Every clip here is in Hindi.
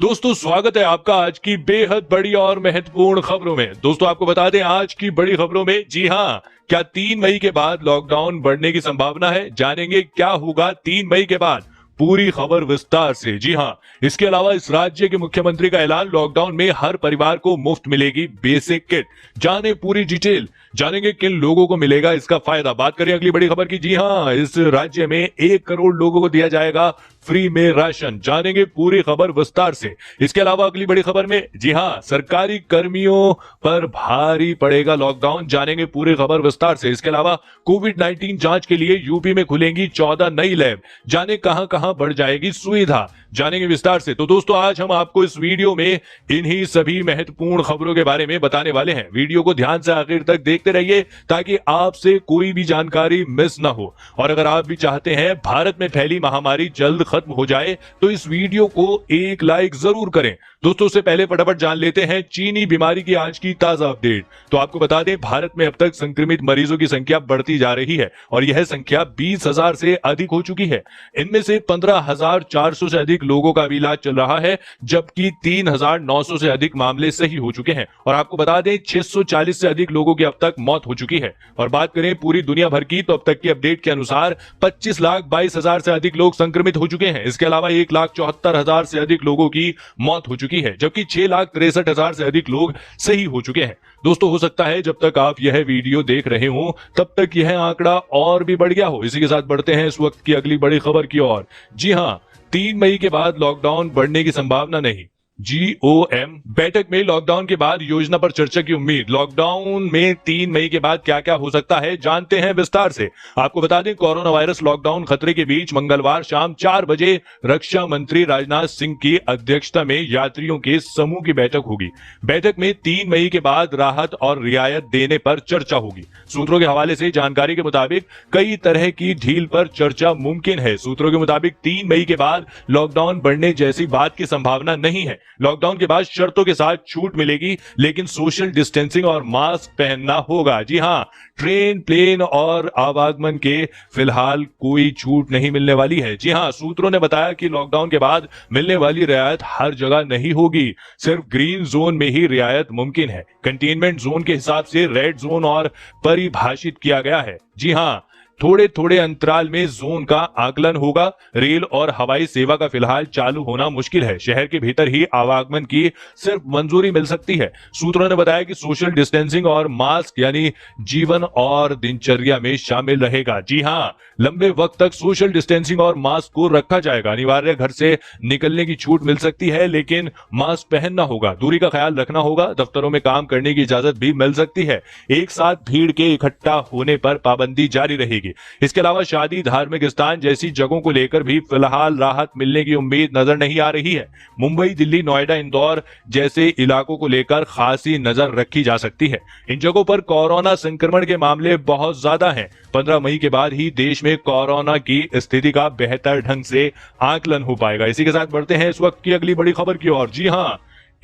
दोस्तों स्वागत है आपका आज की बेहद बड़ी और महत्वपूर्ण खबरों में। दोस्तों आपको बता दें आज की बड़ी खबरों में, जी हां, क्या 3 मई के बाद लॉकडाउन बढ़ने की संभावना है? जानेंगे क्या होगा 3 मई के बाद, पूरी खबर विस्तार से। जी हां, इसके अलावा इस राज्य के मुख्यमंत्री का ऐलान, लॉकडाउन में हर परिवार को मुफ्त मिलेगी बेसिक किट। जाने पूरी डिटेल, जानेंगे किन लोगों को मिलेगा इसका फायदा। बात करें अगली बड़ी खबर की, जी हां, इस राज्य में 1 करोड़ लोगों को दिया जाएगा फ्री में राशन। जानेंगे पूरी खबर विस्तार से। इसके अलावा अगली बड़ी खबर में, जी हां, सरकारी कर्मियों पर भारी पड़ेगा लॉकडाउन। जानेंगे पूरी खबर विस्तार से। इसके अलावा कोविड-19 जांच के लिए यूपी में खुलेंगी 14 नई लैब। जाने कहां कहां बढ़ जाएगी सुविधा, जानेंगे विस्तार से। तो दोस्तों आज हम आपको इस वीडियो में इन्हीं सभी महत्वपूर्ण खबरों के बारे में बताने वाले हैं। वीडियो को ध्यान से आखिर तक देखते रहिए ताकि आपसे कोई भी जानकारी मिस ना हो। और अगर आप भी चाहते हैं भारत में फैली महामारी जल्द खत्म हो जाए तो इस वीडियो को एक लाइक जरूर करें। दोस्तों से पहले फटाफट जान लेते हैं चीनी बीमारी की आज की ताजा अपडेट। तो आपको बता दें भारत में अब तक संक्रमित मरीजों की संख्या बढ़ती जा रही है और यह संख्या 20,000 से अधिक हो चुकी है। इनमें से 15,400 से अधिक लोगों का भी इलाज चल रहा है, जबकि 3,900 से अधिक मामले सही हो चुके हैं। और आपको बता दें 640 से अधिक लोगों की अब तक मौत हो चुकी है। और बात करें पूरी दुनिया भर की, तो अब तक की अपडेट के अनुसार 25,22,000 से अधिक लोग संक्रमित हो चुके हैं। इसके अलावा 1,74,000 से अधिक लोगों की मौत हो चुकी है, जबकि 6,63,000 से अधिक लोग सही हो चुके हैं। दोस्तों हो सकता है जब तक आप यह वीडियो देख रहे हो तब तक यह आंकड़ा और भी बढ़ गया हो। इसी के साथ बढ़ते हैं इस वक्त की अगली बड़ी खबर की ओर। जी हां, 3 मई के बाद लॉकडाउन बढ़ने की संभावना नहीं। GOM बैठक में लॉकडाउन के बाद योजना पर चर्चा की उम्मीद। लॉकडाउन में 3 मई के बाद क्या क्या हो सकता है, जानते हैं विस्तार से। आपको बता दें कोरोना वायरस लॉकडाउन खतरे के बीच मंगलवार शाम 4 बजे रक्षा मंत्री राजनाथ सिंह की अध्यक्षता में यात्रियों के समूह की बैठक होगी। बैठक में 3 मई के बाद राहत और रियायत देने पर चर्चा होगी। सूत्रों के हवाले से जानकारी के मुताबिक कई तरह की ढील पर चर्चा मुमकिन है। सूत्रों के मुताबिक 3 मई के बाद लॉकडाउन बढ़ने जैसी बात की संभावना नहीं है। लॉकडाउन के बाद शर्तों के साथ छूट मिलेगी, लेकिन सोशल डिस्टेंसिंग और मास्क पहनना होगा। जी हां, ट्रेन, प्लेन और आवागमन के फिलहाल कोई छूट नहीं मिलने वाली है। जी हां, सूत्रों ने बताया कि लॉकडाउन के बाद मिलने वाली रियायत हर जगह नहीं होगी, सिर्फ ग्रीन जोन में ही रियायत मुमकिन है। कंटेनमेंट जोन के हिसाब से रेड जोन और परिभाषित किया गया है। जी हां, थोड़े थोड़े अंतराल में जोन का आकलन होगा। रेल और हवाई सेवा का फिलहाल चालू होना मुश्किल है। शहर के भीतर ही आवागमन की सिर्फ मंजूरी मिल सकती है। सूत्रों ने बताया कि सोशल डिस्टेंसिंग और मास्क यानी जीवन और दिनचर्या में शामिल रहेगा। जी हां, लंबे वक्त तक सोशल डिस्टेंसिंग और मास्क को रखा जाएगा। अनिवार्य घर से निकलने की छूट मिल सकती है, लेकिन मास्क पहनना होगा। दूरी का ख्याल रखना होगा। दफ्तरों में काम करने की इजाजत भी मिल सकती है। एक साथ भीड़ के इकट्ठा होने पर पाबंदी जारी रहेगी। इसके अलावा शादी, धार्मिक स्थान जैसी जगहों को लेकर भी फिलहाल राहत मिलने की उम्मीद नजर नहीं आ रही है। मुंबई, दिल्ली, नोएडा, इंदौर जैसे इलाकों को लेकर खासी नजर रखी जा सकती है। इन जगहों पर कोरोना संक्रमण के मामले बहुत ज्यादा हैं। 15 मई के बाद ही देश में कोरोना की स्थिति का बेहतर ढंग से आकलन हो पाएगा। इसी के साथ बढ़ते हैं इस वक्त की अगली बड़ी खबर की ओर। जी हां,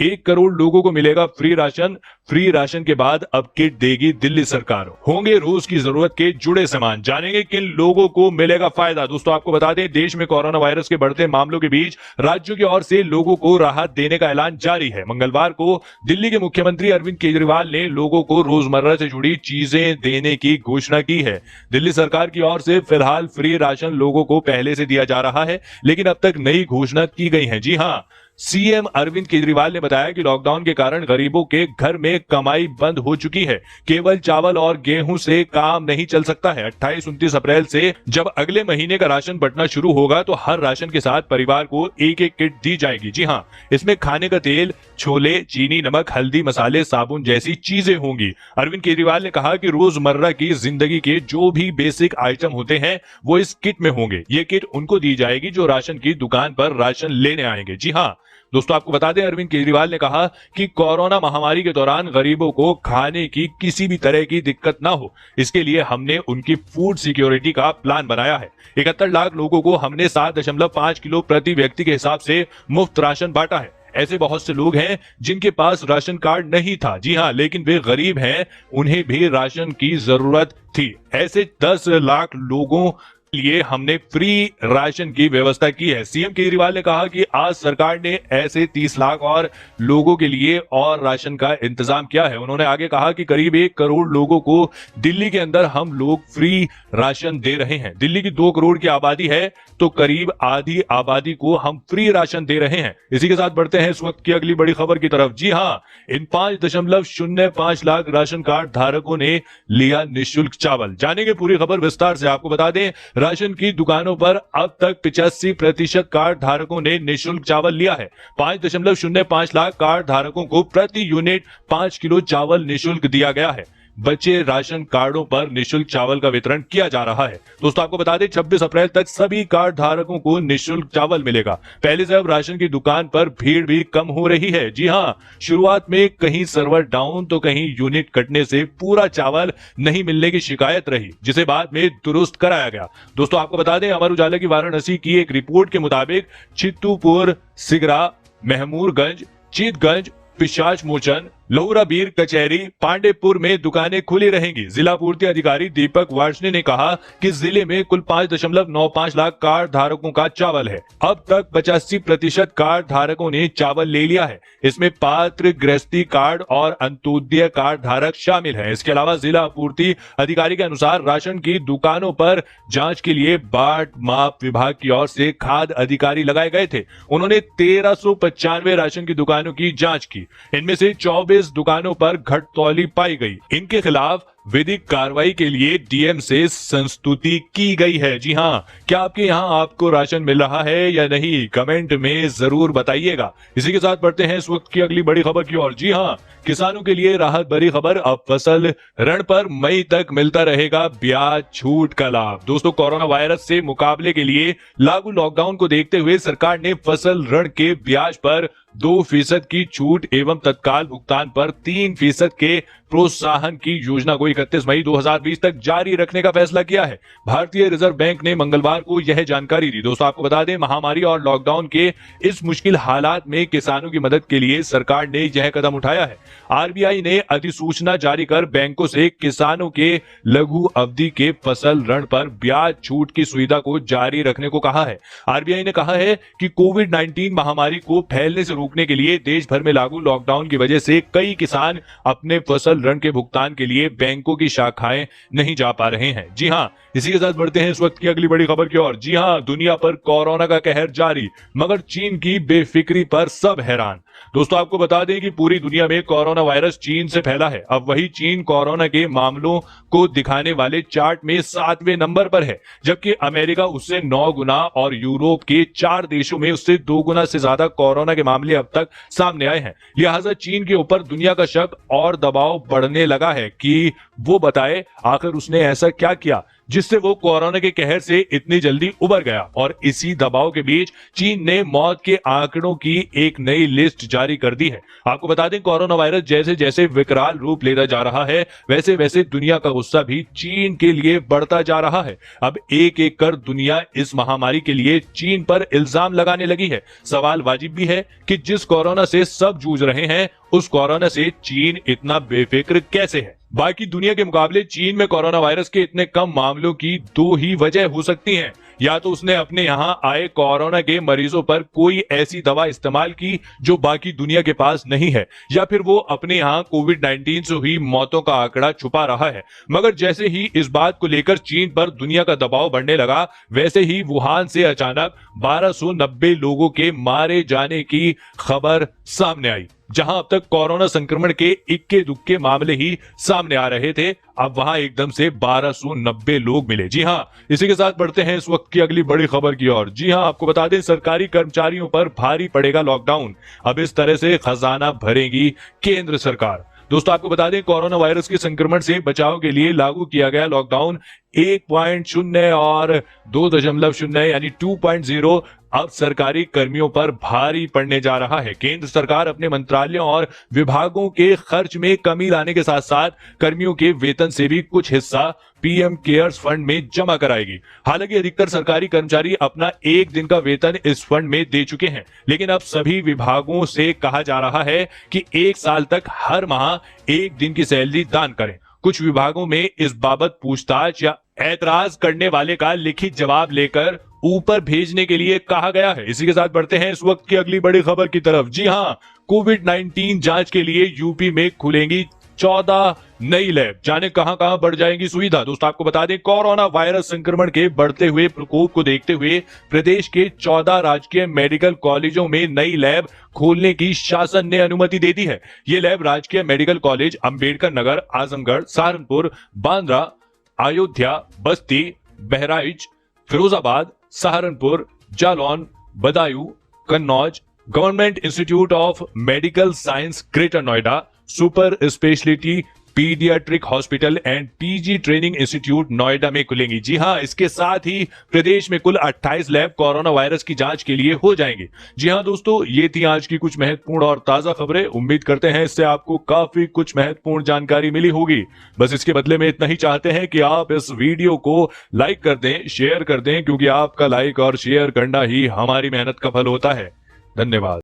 1 करोड़ लोगों को मिलेगा फ्री राशन। फ्री राशन के बाद अब किट देगी दिल्ली सरकार। होंगे रोज की जरूरत के जुड़े सामान। जानेंगे किन लोगों को मिलेगा फायदा। दोस्तों आपको बता दें देश में कोरोना वायरस के बढ़ते मामलों के बीच राज्यों की ओर से लोगों को राहत देने का ऐलान जारी है। मंगलवार को दिल्ली के मुख्यमंत्री अरविंद केजरीवाल ने लोगों को रोजमर्रा से जुड़ी चीजें देने की घोषणा की है। दिल्ली सरकार की ओर से फिलहाल फ्री राशन लोगों को पहले से दिया जा रहा है, लेकिन अब तक नई घोषणा की गई है। जी हां, सीएम अरविंद केजरीवाल ने बताया कि लॉकडाउन के कारण गरीबों के घर में कमाई बंद हो चुकी है। केवल चावल और गेहूं से काम नहीं चल सकता है। 28-29 अप्रैल से जब अगले महीने का राशन बंटना शुरू होगा तो हर राशन के साथ परिवार को एक-एक किट दी जाएगी। जी हां, इसमें खाने का तेल, छोले, चीनी, नमक, हल्दी, मसाले, साबुन जैसी चीजें होंगी। अरविंद केजरीवाल ने कहा कि रोजमर्रा की जिंदगी के जो भी बेसिक आइटम होते हैं वो इस किट में होंगे। ये किट उनको दी जाएगी जो राशन की दुकान पर राशन लेने आएंगे। जी हां दोस्तों, आपको बता दें अरविंद केजरीवाल ने कहा कि कोरोना महामारी के दौरान गरीबों को खाने की किसी भी तरह की दिक्कत ना हो, इसके लिए हमने उनकी फूड सिक्योरिटी का प्लान बनाया है। 71 लाख लोगों को हमने 7.5 किलो प्रति व्यक्ति के हिसाब से मुफ्त राशन बांटा है। ऐसे बहुत से लोग हैं जिनके पास राशन कार्ड नहीं था। जी हां, लेकिन वे गरीब हैं, उन्हें भी राशन की जरूरत थी। ऐसे 10 लाख लोगों लिए हमने फ्री राशन की व्यवस्था की है। सीएम केजरीवाल ने कहा कि आज सरकार ने ऐसे 30 लाख और लोगों के लिए और राशन का इंतजाम किया है। उन्होंने आगे कहा कि करीब 1 करोड़ लोगों को दिल्ली के अंदर हम लोग फ्री राशन दे रहे हैं। दिल्ली की 2 करोड़ की आबादी है तो करीब आधी आबादी को हम फ्री राशन दे रहे हैं। इसी के साथ बढ़ते हैं इस वक्त की अगली बड़ी खबर की तरफ। जी हां, इन 5.05 लाख राशन कार्ड धारकों ने लिया निःशुल्क चावल। जानेंगे पूरी खबर विस्तार से। आपको बता दें, राशन की दुकानों पर अब तक 85% कार्ड धारकों ने निःशुल्क चावल लिया है। 5.05 लाख कार्ड धारकों को प्रति यूनिट 5 किलो चावल निःशुल्क दिया गया है। बचे राशन कार्डों पर निःशुल्क चावल का वितरण किया जा रहा है। दोस्तों आपको बता दें, 26 अप्रैल तक सभी कार्ड धारकों को निःशुल्क चावल मिलेगा। पहले से अब राशन की दुकान पर भीड़ भी कम हो रही है। जी हां, शुरुआत में कहीं सर्वर डाउन तो कहीं यूनिट कटने से पूरा चावल नहीं मिलने की शिकायत रही, जिसे बाद में दुरुस्त कराया गया। दोस्तों आपको बता दें, अमर उजाला की वाराणसी की एक रिपोर्ट के मुताबिक चित्तूपुर, सिगरा, महमूरगंज, चीतगंज, पिशाच मोचन, लहुराबीर, कचहरी, पांडेपुर में दुकानें खुली रहेंगी। जिला पूर्ति अधिकारी दीपक वार्ष्णे ने कहा कि जिले में कुल 5.95 लाख कार्ड धारकों का चावल है। अब तक 85% कार्ड धारकों ने चावल ले लिया है। इसमें पात्र गृहस्थी कार्ड और अंत्योदय कार्ड धारक शामिल हैं। इसके अलावा जिला पूर्ति अधिकारी के अनुसार राशन की दुकानों पर जांच के लिए बाट माप विभाग की ओर से खाद्य अधिकारी लगाए गए थे। उन्होंने 1395 राशन की दुकानों की जांच की। इनमें से 24 दुकानों पर घटतौली पाई गई। इनके खिलाफ विधिक कार्रवाई के लिए डीएम से संस्तुति की गई है। जी हां, क्या आपके यहां आपको राशन मिल रहा है या नहीं, कमेंट में जरूर बताइएगा। इसी के साथ बढ़ते हैं इस वक्त की अगली बड़ी खबर की ओर। जी हां, किसानों के लिए राहत भरी खबर। अब फसल ऋण पर मई तक मिलता रहेगा ब्याज छूट का लाभ। दोस्तों, कोरोना वायरस से मुकाबले के लिए लागू लॉकडाउन को देखते हुए सरकार ने फसल ऋण के ब्याज पर 2% की छूट एवं तत्काल भुगतान पर 3% के प्रोत्साहन की योजना को 31 मई 2020 तक जारी रखने का फैसला किया है। भारतीय रिजर्व बैंक ने मंगलवार को यह जानकारी दी। दोस्तों आपको बता दें, महामारी और लॉकडाउन के इस मुश्किल हालात में किसानों की मदद के लिए सरकार ने यह कदम उठाया है। आरबीआई ने अधिसूचना जारी कर बैंकों से किसानों के लघु अवधि के फसल ऋण पर ब्याज छूट की सुविधा को जारी रखने को कहा है। आरबीआई ने कहा है कि कोविड-19 महामारी को फैलने से रोकने के लिए देश भर में लागू लॉकडाउन की वजह से कई किसान अपने फसल ऋण के भुगतान के लिए बैंकों की शाखाएं नहीं जा पा रहे हैं। जी हां, इसी के साथ बढ़ते हैं इस वक्त की अगली बड़ी खबर की ओर। जी हां, दुनिया पर कोरोना का कहर जारी, मगर चीन की बेफिक्री पर सब हैरान। दोस्तों आपको बता दें कि पूरी दुनिया में कोरोना वायरस चीन से फैला है। अब वही चीन कोरोना के मामलों को दिखाने वाले चार्ट में 7वें नंबर पर है, जबकि अमेरिका उससे 9 गुना और यूरोप के 4 देशों में उससे 2 गुना से ज्यादा कोरोना के मामले अब तक सामने आए हैं। लिहाजा चीन के ऊपर दुनिया का शक और दबाव बढ़ने लगा है कि वो बताए आखिर उसने ऐसा क्या किया जिससे वो कोरोना के कहर से इतनी जल्दी उबर गया। और इसी दबाव के बीच चीन ने मौत के आंकड़ों की एक नई लिस्ट जारी कर दी है। आपको बता दें, कोरोना वायरस जैसे जैसे विकराल रूप लेता जा रहा है, वैसे वैसे दुनिया का गुस्सा भी चीन के लिए बढ़ता जा रहा है। अब एक एक कर दुनिया इस महामारी के लिए चीन पर इल्जाम लगाने लगी है। सवाल वाजिब भी है कि जिस कोरोना से सब जूझ रहे हैं, उस कोरोना से चीन इतना बेफिक्र कैसे है। बाकी दुनिया के मुकाबले चीन में कोरोना वायरस के इतने कम मामलों की 2 ही वजह हो सकती हैं। या तो उसने अपने यहां आए कोरोना के मरीजों पर कोई ऐसी दवा इस्तेमाल की जो बाकी दुनिया के पास नहीं है, या फिर वो अपने यहां कोविड-19 से हुई मौतों का आंकड़ा छुपा रहा है। मगर जैसे ही इस बात को लेकर चीन पर दुनिया का दबाव बढ़ने लगा, वैसे ही वुहान से अचानक 1290 लोगों के मारे जाने की खबर सामने आई। जहां अब तक कोरोना संक्रमण के इक्के दुक्के मामले ही सामने आ रहे थे, अब वहां एकदम से 1290 लोग मिले। जी हां, इसी के साथ बढ़ते हैं इस वक्त की अगली बड़ी खबर की ओर। जी हां, आपको बता दें, सरकारी कर्मचारियों पर भारी पड़ेगा लॉकडाउन। अब इस तरह से खजाना भरेगी केंद्र सरकार। दोस्तों आपको बता दें, कोरोना वायरस के संक्रमण से बचाव के लिए लागू किया गया लॉकडाउन 1.0 और 2.0 यानी 2.0 अब सरकारी कर्मियों पर भारी पड़ने जा रहा है। केंद्र सरकार अपने मंत्रालयों और विभागों के खर्च में कमी लाने के साथ साथ कर्मियों के वेतन से भी कुछ हिस्सा पीएम केयर्स फंड में जमा कराएगी। हालांकि अधिकतर सरकारी कर्मचारी अपना 1 दिन का वेतन इस फंड में दे चुके हैं, लेकिन अब सभी विभागों से कहा जा रहा है कि 1 साल तक हर माह 1 दिन की सैलरी दान करें। कुछ विभागों में इस बाबत पूछताछ या ऐतराज करने वाले का लिखित जवाब लेकर ऊपर भेजने के लिए कहा गया है। इसी के साथ बढ़ते हैं इस वक्त की अगली बड़ी खबर की तरफ। जी हां, कोविड-19 जांच के लिए यूपी में खुलेंगी 14 नई लैब। जाने कहां कहां बढ़ जाएंगी सुविधा। दोस्तों आपको बता दें, कोरोना वायरस संक्रमण के बढ़ते हुए प्रकोप को देखते हुए प्रदेश के 14 राजकीय मेडिकल कॉलेजों में नई लैब खोलने की शासन ने अनुमति दे दी है। ये लैब राजकीय medical college Ambedkar Nagar, Azamgarh, Saharanpur, Bandra, Ayodhya, Basti, Bahraich, Firozabad, Saharanpur, Jalaun, Budaun, Kannauj, government institute of medical science greater Noida, super speciality paediatric hospital and PG training institute Noida में खुलेंगी। जी हां, इसके साथ ही प्रदेश में कुल 28 लैब कोरोना वायरस की जांच के लिए हो जाएंगे। जी हां दोस्तों, ये थी आज की कुछ महत्वपूर्ण और ताजा खबरें। उम्मीद करते हैं इससे आपको काफी कुछ महत्वपूर्ण जानकारी मिली होगी। बस इसके बदले में इतना ही चाहते हैं कि आप इस वीडियो को लाइक कर दें, शेयर कर दें, क्योंकि आपका लाइक और शेयर करना ही हमारी मेहनत का फल होता है। धन्यवाद।